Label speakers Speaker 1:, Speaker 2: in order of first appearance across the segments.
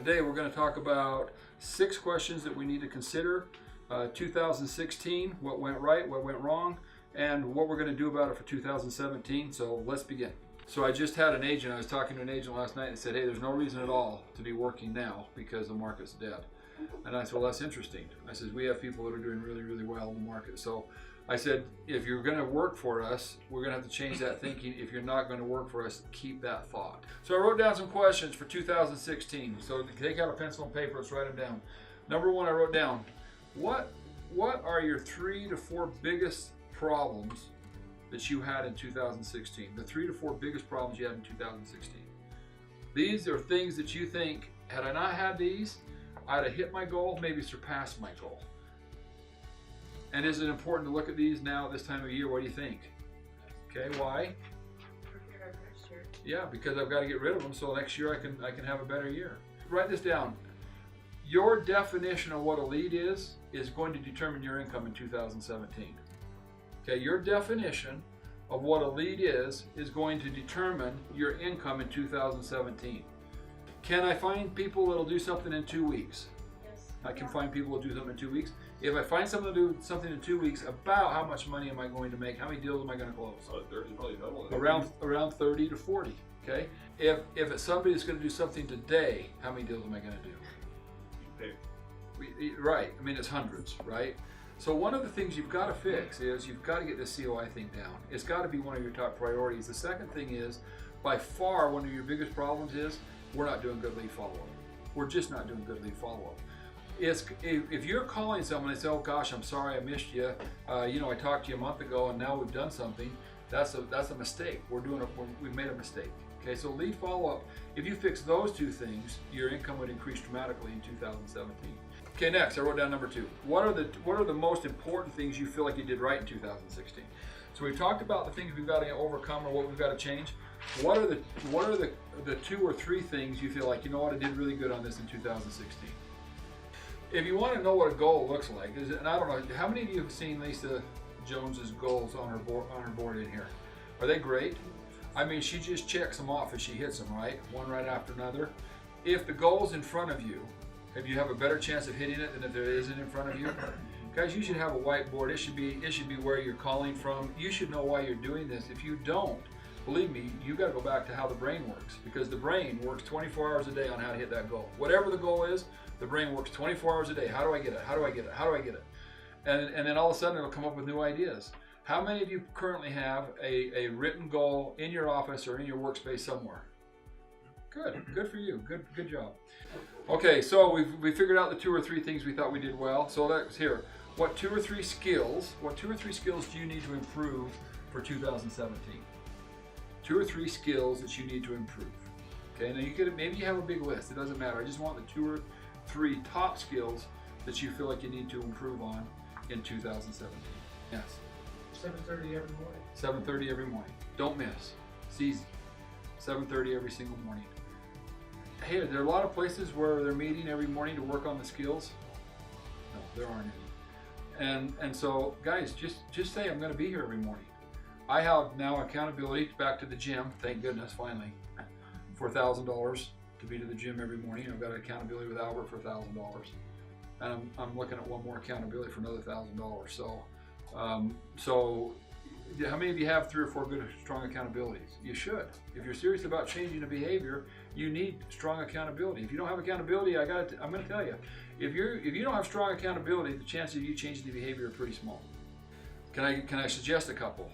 Speaker 1: Today we're going to talk about 6 questions that we need to consider. 2016, what went right, what went wrong, and what we're going to do about it for 2017. So let's begin. So I just had an agent, I was talking to an agent last night and said, hey, there's no reason at all to be working now because the market's dead. And I said, well, that's interesting. I said, we have people that are doing really, really well in the market. So I said, if you're going to work for us, we're going to have to change that thinking. If you're not going to work for us, keep that thought. So I wrote down some questions for 2016. So take out a pencil and paper, let's write them down. Number 1, I wrote down, what are your 3 to 4 biggest problems that you had in 2016? The 3 to 4 biggest problems you had in 2016. These are things that you think, had I not had these, I'd have hit my goal, maybe surpassed my goal. And is it important to look at these now at this time of year? What do you think? Okay, why? Yeah, because I've got to get rid of them so next year I can have a better year. Write this down. Your definition of what a lead is going to determine your income in 2017. Okay, your definition of what a lead is going to determine your income in 2017. Can I find people that'll do something in 2 weeks?
Speaker 2: Yes.
Speaker 1: I can find people who'll do something in 2 weeks. If I find someone to do something in 2 weeks, about how much money am I going to make? How many deals am I going to close? Around 30 to 40. Okay. If it's somebody that's going to do something today, how many deals am I going to do? Right. I mean, it's hundreds, right? So one of the things you've got to fix is you've got to get this COI thing down. It's got to be one of your top priorities. The second thing is, by far, one of your biggest problems is we're not doing good lead follow-up. We're just not doing good lead follow-up. If you're calling someone and say, oh gosh, I'm sorry I missed you. I talked to you a month ago and now we've done something. That's a mistake. We've made a mistake. Okay, so lead follow-up. If you fix those 2 things, your income would increase dramatically in 2017. Okay, next I wrote down number 2. What are the most important things you feel like you did right in 2016? So we've talked about the things we've got to overcome or what we've got to change. What are the 2 or 3 things you feel like, you know what, I did really good on this in 2016? If you want to know what a goal looks like, and I don't know, how many of you have seen Lisa Jones's goals on her board in here? Are they great? I mean, she just checks them off as she hits them, right? One right after another. If the goal's in front of you, if you have a better chance of hitting it than if there isn't in front of you, guys, you should have a whiteboard. It should be where you're calling from. You should know why you're doing this. If you don't, believe me, you got to go back to how the brain works, because the brain works 24 hours a day on how to hit that goal. Whatever the goal is, the brain works 24 hours a day. How do I get it? How do I get it? How do I get it? And then all of a sudden it'll come up with new ideas. How many of you currently have a written goal in your office or in your workspace somewhere? Good for you. Good job. Okay, so we figured out the 2 or 3 things we thought we did well. So that's here. What 2 or 3 skills do you need to improve for 2017? 2 or 3 skills that you need to improve. Okay, now maybe you have a big list. It doesn't matter. I just want the 2 or 3 top skills that you feel like you need to improve on in 2017. Yes.
Speaker 3: 7:30 every morning.
Speaker 1: 7:30 every morning. Don't miss. It's easy. 7:30 every single morning. Hey, are there a lot of places where they're meeting every morning to work on the skills? No, there aren't any. And so, guys, just say I'm going to be here every morning. I have now accountability back to the gym. Thank goodness, finally, for $1,000 to be to the gym every morning. I've got accountability with Albert for $1,000, and I'm looking at one more accountability for another $1,000. So how many of you have 3 or 4 good, strong accountabilities? You should. If you're serious about changing a behavior, you need strong accountability. If you don't have accountability, I'm going to tell you, if you don't have strong accountability, the chances of you changing the behavior are pretty small. Can I suggest a couple?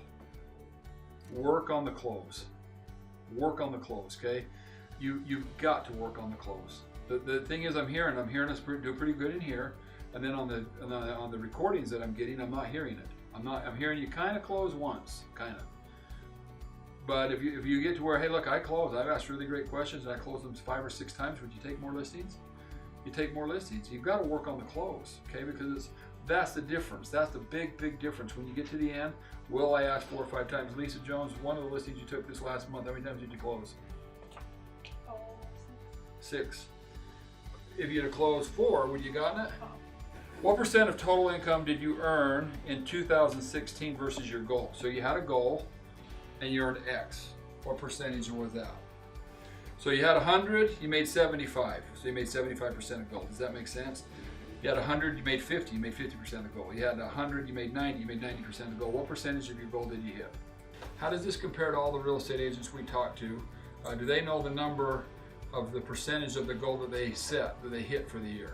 Speaker 1: Work on the close. Work on the close. Okay, you've got to work on the close. The thing is, I'm hearing us do pretty good in here, and then on the recordings that I'm getting, I'm not hearing it. I'm hearing you kind of close once, kind of. But if you get to where, hey, look, I've asked really great questions and I closed them 5 or 6 times, would you take more listings? You take more listings. You've got to work on the close, okay? Because that's the difference. That's the big difference. When you get to the end, will I ask 4 or 5 times, Lisa Jones, one of the listings you took this last month, how many times did you close? 6. If you'd have closed 4, would you gotten it? What % of total income did you earn in 2016 versus your goal? So you had a goal and you earned X. What percentage was that? So you had 100, you made 75. So you made 75% of goal. Does that make sense? You had 100, you made 50, you made 50% of the goal. You had 100, you made 90, you made 90% of the goal. What percentage of your goal did you hit? How does this compare to all the real estate agents we talk to? Do they know the number of the percentage of the goal that they set, that they hit for the year?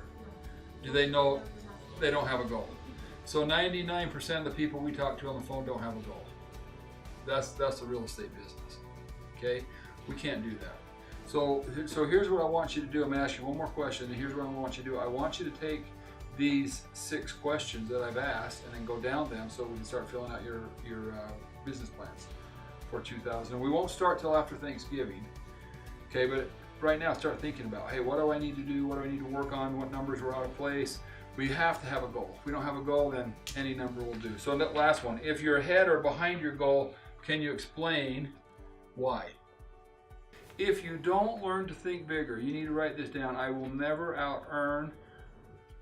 Speaker 1: Do they know they don't have a goal? So 99% of the people we talk to on the phone don't have a goal. That's the real estate business, okay? We can't do that. So here's what I want you to do. I'm gonna ask you one more question, and here's what I want you to do. I want you to take these 6 questions that I've asked and then go down them so we can start filling out your business plans for 2000. And we won't start till after Thanksgiving, okay? But right now, start thinking about, hey, what do I need to do? What do I need to work on? What numbers were out of place? We have to have a goal. If we don't have a goal, then any number will do. So that last one, if you're ahead or behind your goal, can you explain why? If you don't learn to think bigger, you need to write this down. I will never out-earn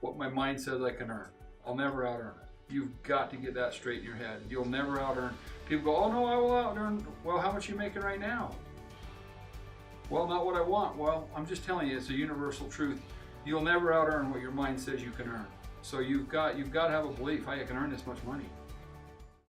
Speaker 1: what my mind says I can earn. I'll never out-earn it. You've got to get that straight in your head. You'll never out-earn. People go, oh no, I will out-earn. Well, how much are you making right now? Well, not what I want. Well, I'm just telling you, it's a universal truth. You'll never out-earn what your mind says you can earn. So you've got to have a belief, hey, I can earn this much money.